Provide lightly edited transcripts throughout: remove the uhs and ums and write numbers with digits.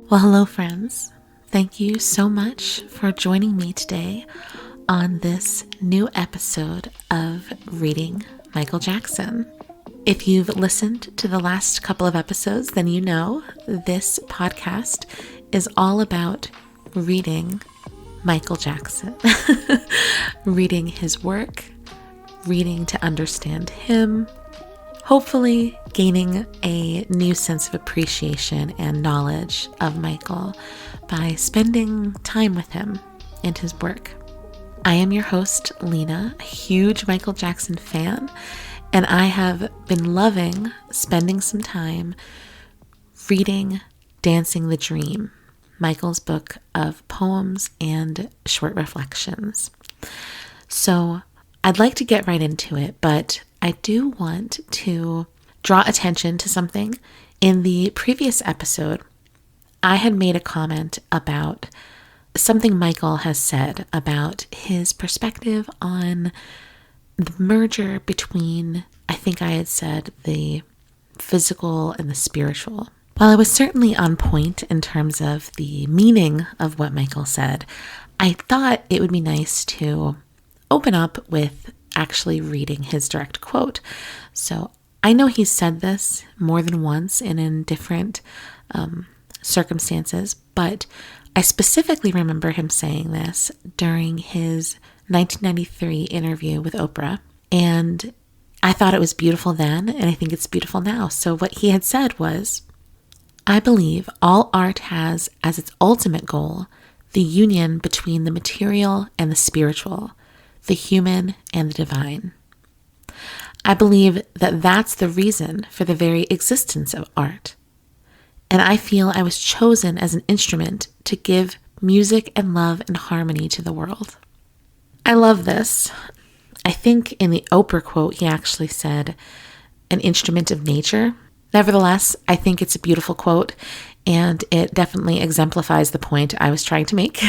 Well, hello friends. Thank you so much for joining me today on this new episode of Reading Michael Jackson. If you've listened to the last couple of episodes, then you know this podcast is all about reading Michael Jackson, reading his work, reading to understand him, hopefully gaining a new sense of appreciation and knowledge of Michael by spending time with him and his work. I am your host, Lena, a huge Michael Jackson fan, and I have been loving spending some time reading Dancing the Dream, Michael's book of poems and short reflections. So I'd like to get right into it, but I do want to draw attention to something. In the previous episode, I had made a comment about something Michael has said about his perspective on the merger between, I think I had said, the physical and the spiritual. While I was certainly on point in terms of the meaning of what Michael said, I thought it would be nice to open up with actually reading his direct quote. So I know he's said this more than once and in different circumstances, but I specifically remember him saying this during his 1993 interview with Oprah, and I thought it was beautiful then, and I think it's beautiful now. So what he had said was, "I believe all art has as its ultimate goal the union between the material and the spiritual, the human and the divine. I believe that that's the reason for the very existence of art. And I feel I was chosen as an instrument to give music and love and harmony to the world." I love this. I think in the Oprah quote, he actually said, "an instrument of nature." Nevertheless, I think it's a beautiful quote, and it definitely exemplifies the point I was trying to make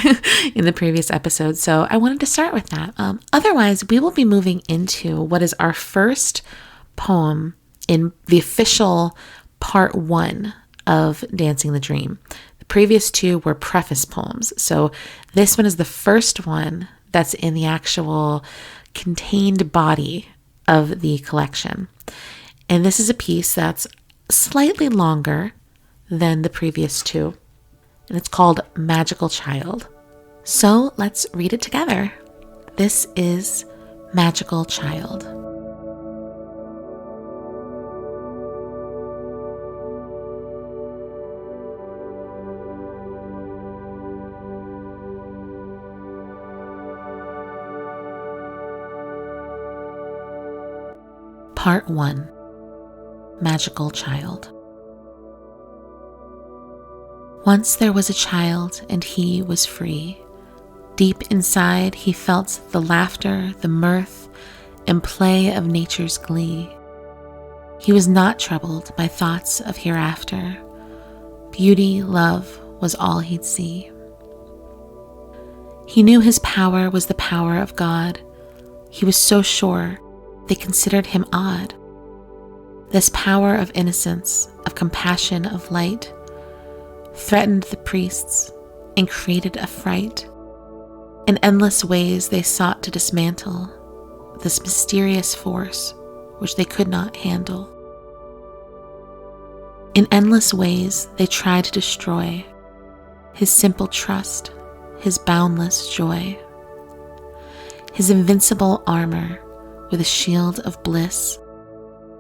in the previous episode. So I wanted to start with that. Otherwise, we will be moving into what is our first poem in the official part 1 of Dancing the Dream. The previous 2 were preface poems. So this one is the first one that's in the actual contained body of the collection. And this is a piece that's slightly longer than the previous 2, and it's called Magical Child. So let's read it together. This is Magical Child. Part 1. Magical Child. Once there was a child, and he was free. Deep inside, he felt the laughter, the mirth, and play of nature's glee. He was not troubled by thoughts of hereafter. Beauty, love was all he'd see. He knew his power was the power of God. He was so sure they considered him odd. This power of innocence, of compassion, of light, threatened the priests and created a fright. In endless ways they sought to dismantle this mysterious force which they could not handle. In endless ways they tried to destroy his simple trust, his boundless joy, his invincible armor with a shield of bliss.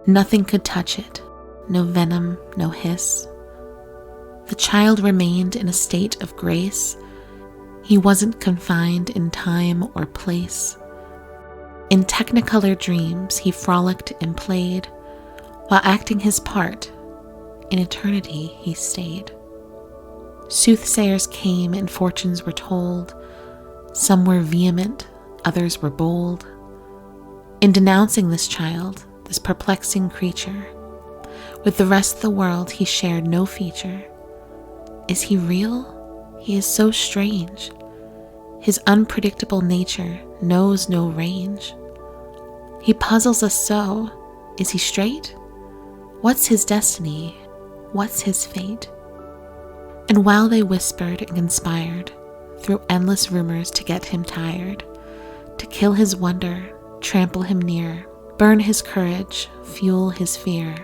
Nothing could touch it, no venom, no hiss. The child remained in a state of grace. He wasn't confined in time or place. In technicolor dreams he frolicked and played, while acting his part, in eternity he stayed. Soothsayers came and fortunes were told. Some were vehement, others were bold. In denouncing this child, this perplexing creature, with the rest of the world he shared no feature. Is he real? He is so strange. His unpredictable nature knows no range. He puzzles us so. Is he straight? What's his destiny? What's his fate? And while they whispered and conspired through endless rumors to get him tired, to kill his wonder, trample him near, burn his courage, fuel his fear,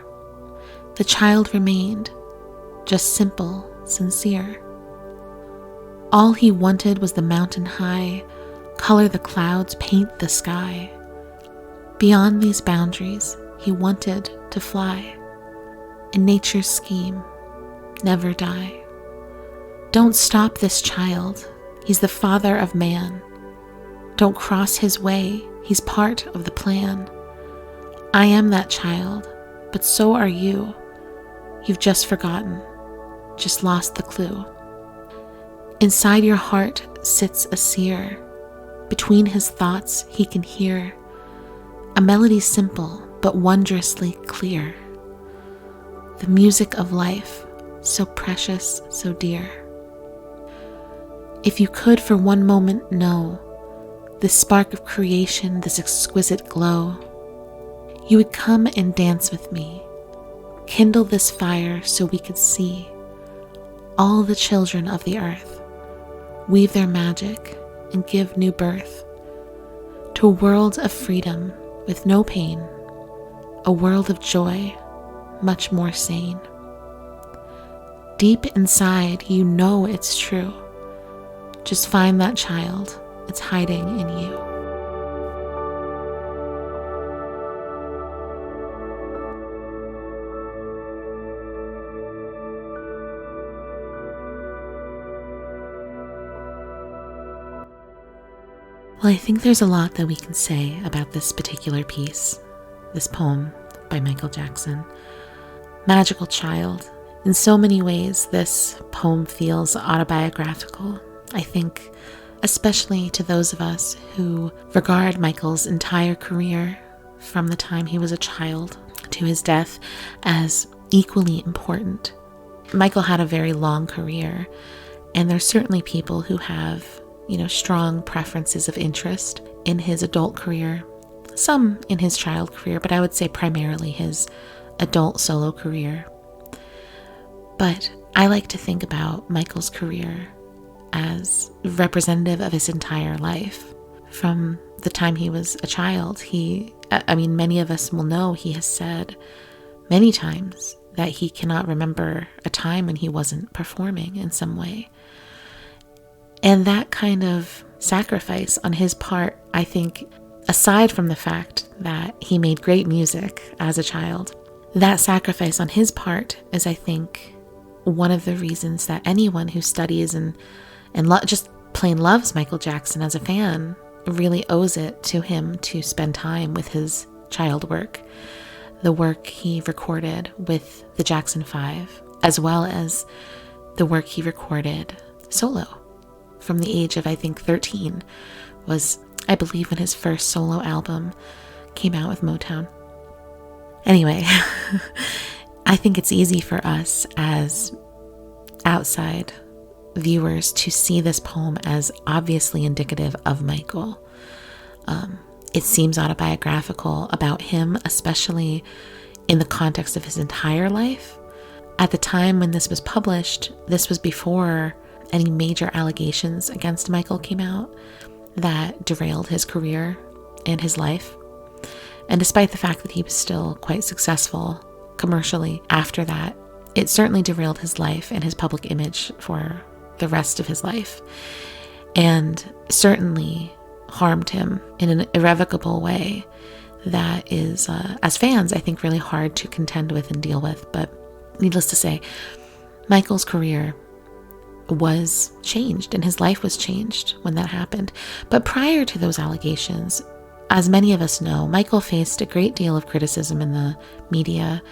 the child remained, just simple, sincere. All he wanted was the mountain high, color the clouds, paint the sky. Beyond these boundaries, he wanted to fly. In nature's scheme, never die. Don't stop this child, he's the father of man. Don't cross his way, he's part of the plan. I am that child, but so are you. You've just forgotten, just lost the clue. Inside your heart sits a seer. Between his thoughts he can hear a melody simple but wondrously clear. The music of life, so precious, so dear. If you could for one moment know this spark of creation, this exquisite glow, you would come and dance with me, kindle this fire so we could see all the children of the earth weave their magic and give new birth to a world of freedom with no pain, a world of joy much more sane. Deep inside, you know it's true. Just find that child, it's hiding in you. Well, I think there's a lot that we can say about this particular piece, this poem by Michael Jackson. Magical child. In so many ways, this poem feels autobiographical. I think, especially to those of us who regard Michael's entire career, from the time he was a child to his death, as equally important. Michael had a very long career, and there's certainly people who have strong preferences of interest in his adult career, some in his child career, but I would say primarily his adult solo career. But I like to think about Michael's career as representative of his entire life. From the time he was a child, many of us will know he has said many times that he cannot remember a time when he wasn't performing in some way. And that kind of sacrifice on his part, I think, aside from the fact that he made great music as a child, that sacrifice on his part is, I think, one of the reasons that anyone who studies and just plain loves Michael Jackson as a fan really owes it to him to spend time with his child work, the work he recorded with the Jackson 5, as well as the work he recorded solo. From the age of, I think, 13 was, I believe, when his first solo album came out with Motown. Anyway, I think it's easy for us as outside viewers to see this poem as obviously indicative of Michael. It seems autobiographical about him, especially in the context of his entire life. At the time when this was published, this was before any major allegations against Michael came out that derailed his career and his life. And despite the fact that he was still quite successful commercially after that, it certainly derailed his life and his public image for the rest of his life, and certainly harmed him in an irrevocable way that is, as fans, I think, really hard to contend with and deal with. But needless to say, Michael's career was changed and his life was changed when that happened. But prior to those allegations, as many of us know, Michael faced a great deal of criticism in the media,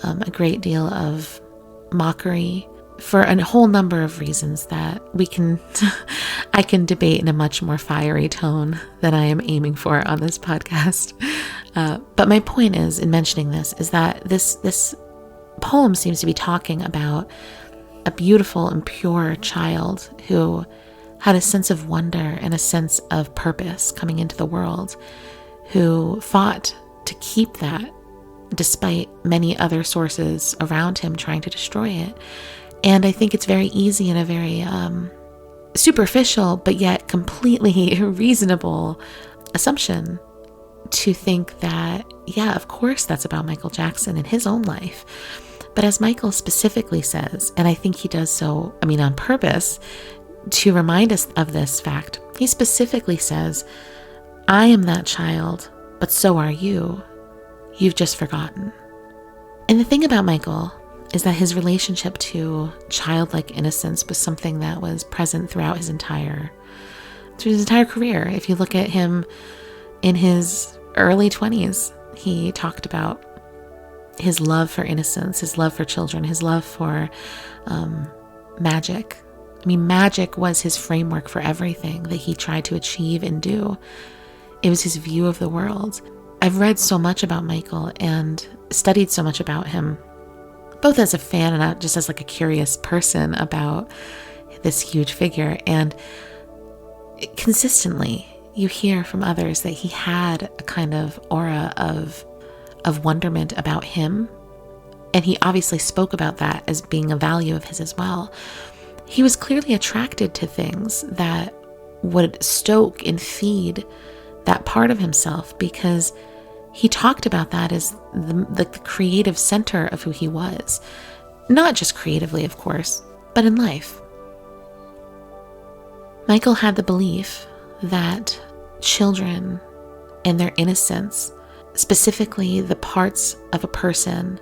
a great deal of mockery for a whole number of reasons that I can debate in a much more fiery tone than I am aiming for on this podcast. But my point is, in mentioning this, is that this poem seems to be talking about a beautiful and pure child who had a sense of wonder and a sense of purpose coming into the world, who fought to keep that despite many other sources around him trying to destroy it. And I think it's very easy and a very superficial, but yet completely reasonable assumption to think that, yeah, of course that's about Michael Jackson and his own life. But as Michael specifically says, and I think he does so, on purpose, to remind us of this fact, he specifically says, I am that child, but so are you. You've just forgotten. And the thing about Michael is that his relationship to childlike innocence was something that was present through his entire career. If you look at him in his early 20s, he talked about his love for innocence, his love for children, his love for magic. Magic was his framework for everything that he tried to achieve and do. It was his view of the world. I've read so much about Michael and studied so much about him, both as a fan and not just as like a curious person about this huge figure. And consistently, you hear from others that he had a kind of aura of wonderment about him. And he obviously spoke about that as being a value of his as well. He was clearly attracted to things that would stoke and feed that part of himself, because he talked about that as the creative center of who he was. Not just creatively, of course, but in life. Michael had the belief that children and their innocence, specifically the parts of a person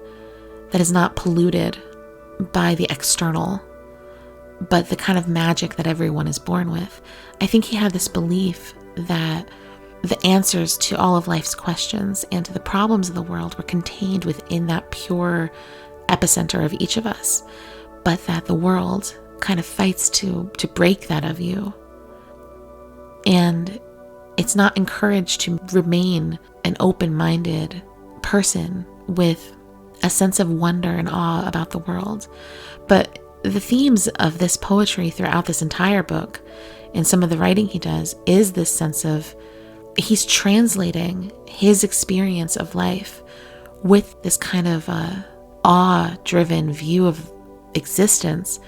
that is not polluted by the external, but the kind of magic that everyone is born with. I think he had this belief that the answers to all of life's questions and to the problems of the world were contained within that pure epicenter of each of us, but that the world kind of fights to break that of you. And it's not encouraged to remain an open-minded person with a sense of wonder and awe about the world. But the themes of this poetry throughout this entire book and some of the writing he does is this sense of he's translating his experience of life with this kind of awe-driven view of existence.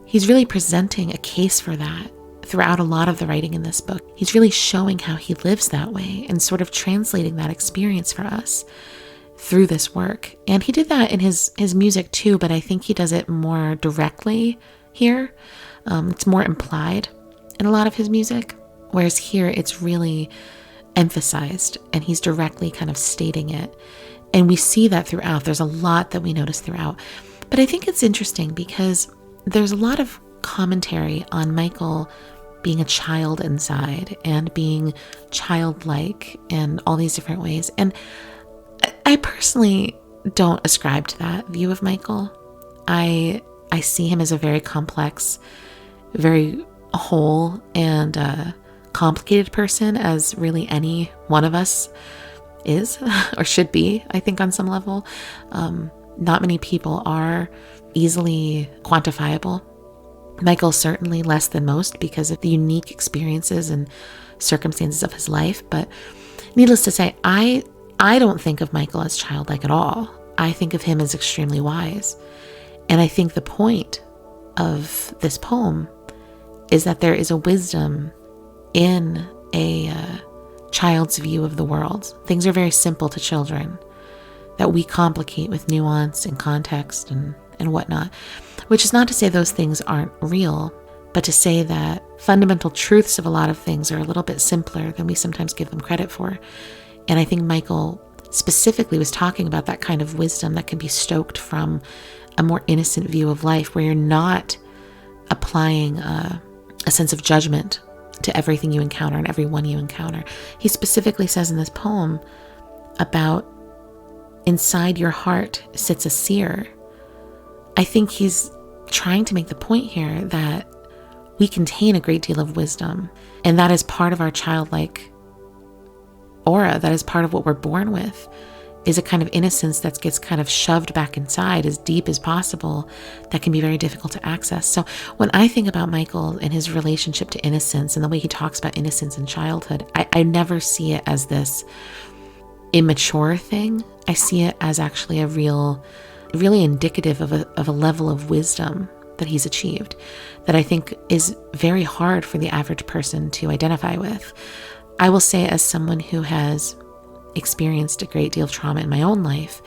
He's really presenting a case for that throughout a lot of the writing in this book. He's really showing how he lives that way and sort of translating that experience for us through this work. And he did that in his music too, but I think he does it more directly here. It's more implied in a lot of his music, whereas here it's really emphasized and he's directly kind of stating it. And we see that throughout. There's a lot that we notice throughout. But I think it's interesting because there's a lot of commentary on Michael being a child inside and being childlike in all these different ways. And I personally don't ascribe to that view of Michael. I see him as a very complex, very whole and complicated person, as really any one of us is or should be, I think, on some level. Not many people are easily quantifiable. Michael certainly less than most because of the unique experiences and circumstances of his life. But needless to say, I don't think of Michael as childlike at all. I think of him as extremely wise. And I think the point of this poem is that there is a wisdom in a child's view of the world. Things are very simple to children that we complicate with nuance and context and whatnot, which is not to say those things aren't real, but to say that fundamental truths of a lot of things are a little bit simpler than we sometimes give them credit for. And I think Michael specifically was talking about that kind of wisdom that can be stoked from a more innocent view of life, where you're not applying a sense of judgment to everything you encounter and everyone you encounter. He specifically says in this poem about inside your heart sits a seer. I think he's trying to make the point here that we contain a great deal of wisdom, and that is part of our childlike aura. That is part of what we're born with, is a kind of innocence that gets kind of shoved back inside as deep as possible, that can be very difficult to access. So when I think about Michael and his relationship to innocence and the way he talks about innocence in childhood, I never see it as this immature thing. I see it as actually a real really indicative of a level of wisdom that he's achieved that I think is very hard for the average person to identify with. I will say, as someone who has experienced a great deal of trauma in my own life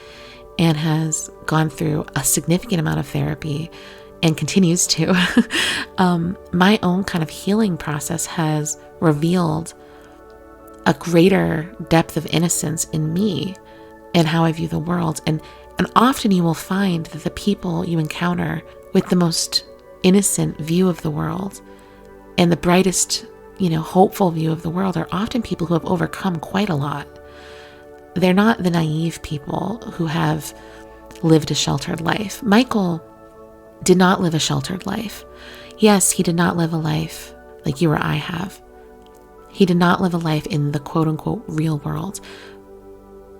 and has gone through a significant amount of therapy and continues to, my own kind of healing process has revealed a greater depth of innocence in me and how I view the world. And often you will find that the people you encounter with the most innocent view of the world and the brightest, hopeful view of the world are often people who have overcome quite a lot. They're not the naive people who have lived a sheltered life. Michael did not live a sheltered life. Yes, he did not live a life like you or I have. He did not live a life in the quote unquote real world.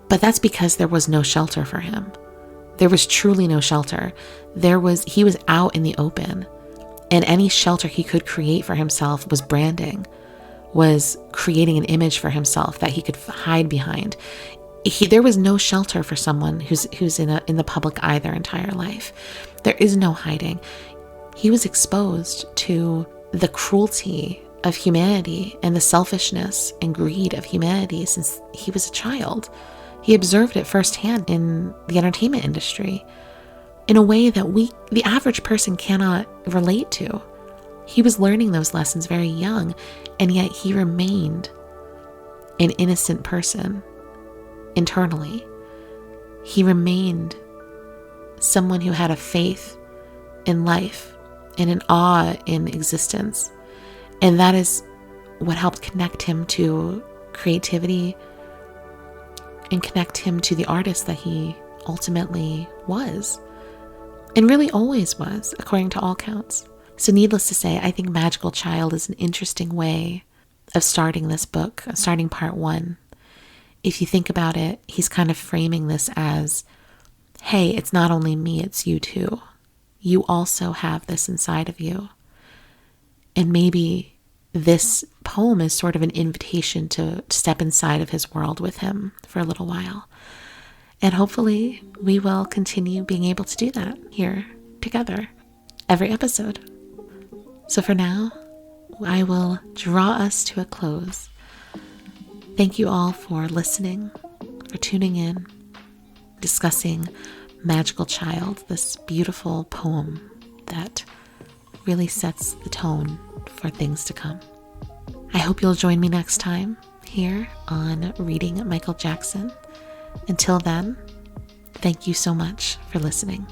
But that's because there was no shelter for him. There was truly no shelter. He was out in the open, and any shelter he could create for himself was branding, was creating an image for himself that he could hide behind. There was no shelter for someone who's in the public eye their entire life. There is no hiding. He was exposed to the cruelty of humanity and the selfishness and greed of humanity since he was a child. He observed it firsthand in the entertainment industry in a way that the average person cannot relate to. He was learning those lessons very young, and yet he remained an innocent person internally. He remained someone who had a faith in life and an awe in existence. And that is what helped connect him to creativity and connect him to the artist that he ultimately was, and really always was, according to all counts. So needless to say, I think Magical Child is an interesting way of starting this book, starting part 1. If you think about it, he's kind of framing this as, hey, it's not only me, it's you too. You also have this inside of you. And maybe this poem is sort of an invitation to step inside of his world with him for a little while. And hopefully we will continue being able to do that here together every episode. So for now, I will draw us to a close. Thank you all for listening, for tuning in, discussing Magical Child, this beautiful poem that really sets the tone for things to come. I hope you'll join me next time here on Reading Michael Jackson. Until then, thank you so much for listening.